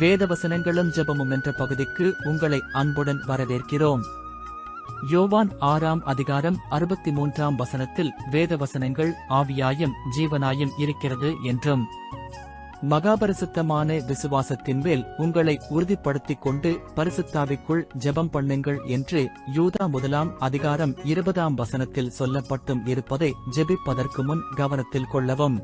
வேதவசனங்களும் ஜெபமும் என்ற பகுதிக்கு உங்களை அன்புடன் வரவேற்கிறோம். யோவான் 6ஆம் அதிகாரம் 63ஆம் வசனத்தில் வேதவசனங்கள் ஆவியாயும் ஜீவனாயும் இருக்கிறது என்றும், மகாபரிசுத்தமான விசுவாசத்தின் மேல் உங்களை உறுதிப்படுத்திக் கொண்டு பரிசுத்தாவிக்குள் ஜெபம் பண்ணுங்கள் என்று யூதா 1ஆம் அதிகாரம் 20ஆம் வசனத்தில் சொல்லப்பட்டும் இருப்பதை ஜெபிப்பதற்கு முன் கவனத்தில் கொள்ளவும்.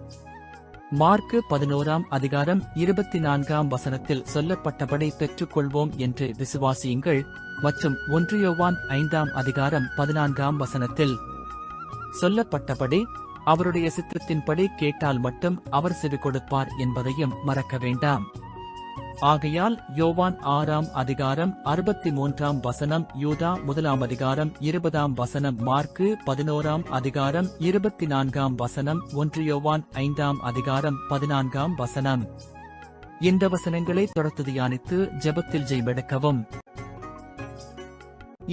மார்க்கு 11ஆம் அதிகாரம் 24ஆம் வசனத்தில் சொல்லப்பட்டபடி பெற்றுக்கொள்வோம் என்று விசுவாசியுங்கள் மற்றும் 1 யோவான் 5ஆம் அதிகாரம் 14ஆம் வசனத்தில் சொல்லப்பட்டபடி அவருடைய சித்தத்தின்படி கேட்டால் மட்டும் அவர் செவி கொடுப்பார் என்பதையும் மறக்க வேண்டாம். ஆகையால் யோவான் 6ஆம் அதிகாரம் 63ஆம் வசனம், யூதா 1ஆம் அதிகாரம் 20ஆம் வசனம், மார்க்கு 11ஆம் அதிகாரம் 24ஆம் வசனம், 1 யோவான் 5ஆம் அதிகாரம் 14ஆம் வசனம். இந்த வசனங்களை தொடர்ந்து தியானித்து ஜெபத்தில் ஜெயமெடுக்கவும்.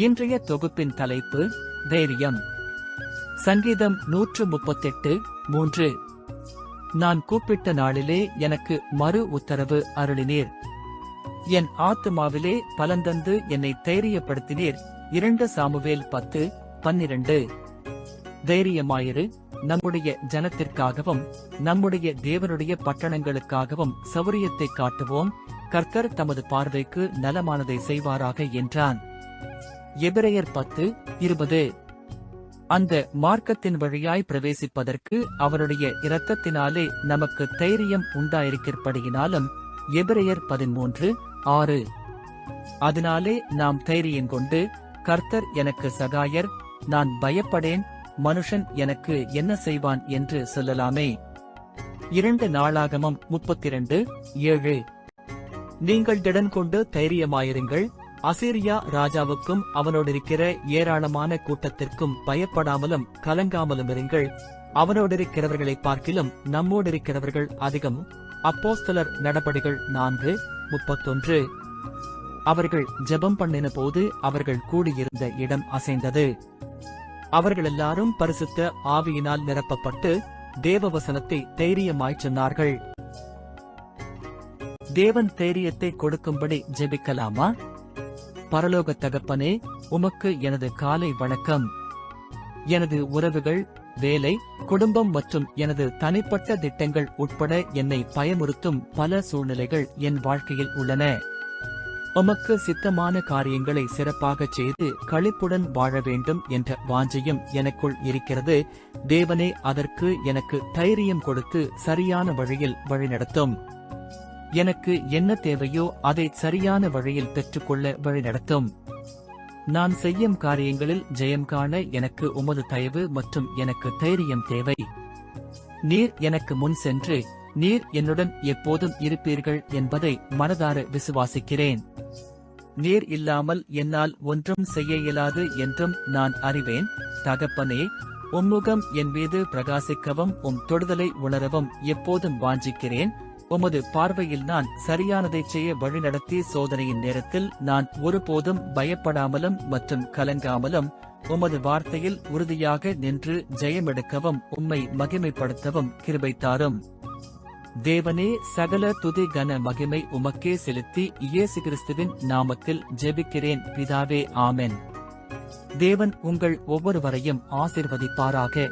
இன்றைய தொகுப்பின் தலைப்பு தைரியம். சங்கீதம் 138:3. நான் கூப்பிட்ட நாளிலே எனக்கு மறு உத்தரவு அருளினீர். என் ஆத்துமாவிலே பலந்தந்து என்னை தைரியப்படுத்தினீர். 2 சாமுவேல் 10:12. தைரியமாயிரு, நம்முடைய ஜனத்திற்காகவும் நம்முடைய தேவனுடைய பட்டணங்களுக்காகவும் சௌரியத்தை காட்டுவோம். கர்த்தர் தமது பார்வைக்கு நலமானதை செய்வாராக என்றான். எபிரெயர் 10:20. அந்த மார்க்கத்தின் வழியாய் பிரவேசிப்பதற்கு அவருடைய இரத்தத்தினாலே நமக்கு தைரியம் உண்டாயிருக்கிறபடியினாலும் எபிரெயர் 13:6. அதனாலே நாம் தைரியங்கொண்டு, கர்த்தர் எனக்கு சகாயர், நான் பயப்படேன், மனுஷன் எனக்கு என்ன செய்வான் என்று சொல்லலாமே. 2 நாளாகமம் 32:7. நீங்கள் திடன் கொண்டு தைரியமாயிருங்கள், அசீரியா ராஜாவுக்கும் அவனோடிருக்கிற ஏராளமான கூட்டத்திற்கும் பயப்படாமலும் கலங்காமலும் இருங்கள். அவனோடிருக்கிறவர்களை பார்க்கிலும் நம்மோடிருக்கிறவர்கள் அதிகம். அப்போஸ்தலர் நடபடிகள் 4:31. அவர்கள் ஜெபம் பண்ணின போது அவர்கள் கூடியிருந்த இடம் அசைந்தது. அவர்கள் எல்லாரும் பரிசுத்த ஆவியினால் நிரப்பப்பட்டு தேவவசனத்தை தைரியமாய்ச் சொன்னார்கள். தேவன் தைரியத்தை கொடுக்கும்படி ஜெபிக்கலாமா? பரலோக தகப்பனே, உமக்கு எனது காலை வணக்கம். எனது உறவுகள், வேலை, குடும்பம் மற்றும் எனது தனிப்பட்ட திட்டங்கள் உட்பட என்னை பயமுறுத்தும் பல சூழ்நிலைகள் என் வாழ்க்கையில் உள்ளன. உமக்கு சித்தமான காரியங்களை சிறப்பாகச் செய்து களிப்புடன் வாழ வேண்டும் என்ற வாஞ்சையும் எனக்குள் இருக்கிறது. தேவனே, அதற்கு எனக்கு தைரியம் கொடுத்து சரியான வழியில் வழிநடத்தும். எனக்கு என்ன தேவையோ அதை சரியான வழியில் பெற்றுக்கொள்ள வழிநடத்தும். நான் செய்யும் காரியங்களில் ஜெயம் காண எனக்கு உமது தயவு மற்றும் எனக்கு தைரியம் தேவை. நீர் எனக்கு முன் சென்று நீர் என்னுடன் எப்போதும் இருப்பீர்கள் என்பதை மனதார விசுவாசிக்கிறேன். நீர் இல்லாமல் என்னால் ஒன்றும் செய்ய இயலாது என்றும் நான் அறிவேன். தகப்பனே, உம்முகம் என் மீது பிரகாசிக்கவும் உம் தொடுதலை உணரவும் எப்போதும் வாஞ்சிக்கிறேன். உமது பார்வையில் நான் சரியானதைச் செய்ய வழிநடத்தி சோதனையின் நேரத்தில் நான் ஒருபோதும் பயப்படாமலும் மற்றும் கலங்காமலும் உமது வார்த்தையில் உறுதியாக நின்று ஜெயமெடுக்கவும் உம்மை மகிமைப்படுத்தவும் கிருபை தாரும். தேவனே, சகல துதி கன மகிமை உமக்கே செலுத்தி இயேசு கிறிஸ்துவின் நாமத்தில் ஜெபிக்கிறேன் பிதாவே, ஆமென். தேவன் உங்கள் ஒவ்வொருவரையும் ஆசீர்வதிப்பாராக.